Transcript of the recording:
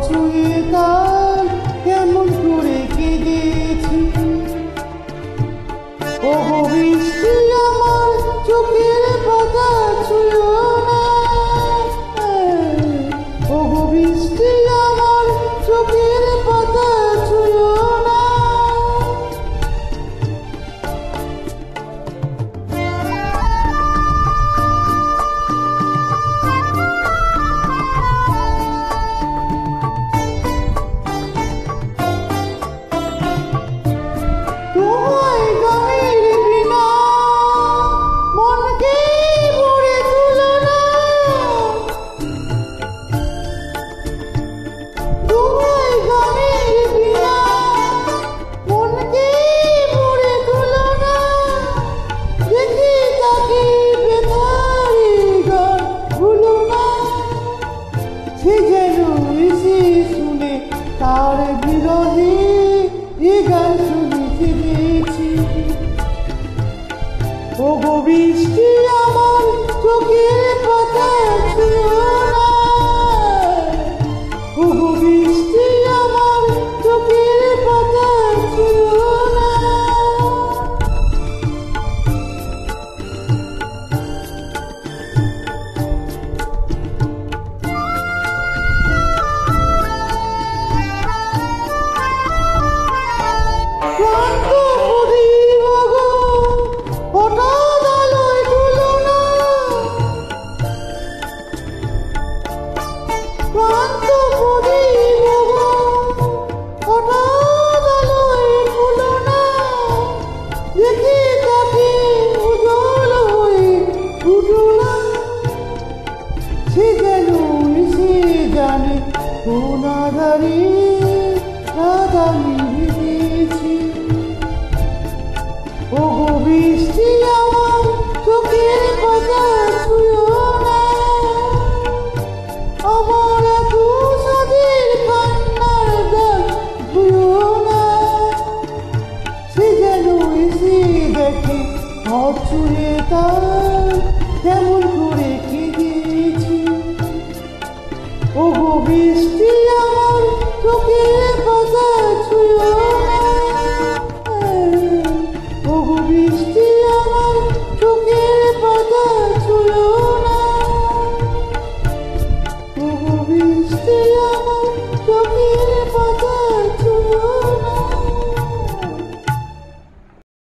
ছুঁয়ে তার কেমন করে কেঁদেছি। ওগো বৃষ্টি আমার চোখের পাতা ছুঁয়ো না, ওগো বৃষ্টি আমার চোখের পাতা ছুঁয়ো না। তার বিরহে এ গান শুনিতে দেখছি। ওগো বৃষ্টি আমার চোখের পাতা ছুঁয়ো না, ওগো বৃষ্টি আমার চোখের পাতা ছুঁয়ো না। কোন আধারে দিয়েছি। ওগো বৃষ্টি আমার চোখের পাতা ছুঁয়ো না, আমার এত সাদের কান্নার গান ছুঁয়ো না। সে যেন এসে দেখে হাত ছুঁয়ে তার কেমন করে কেঁদেছি। ওগো বৃষ্টি আমার চোখে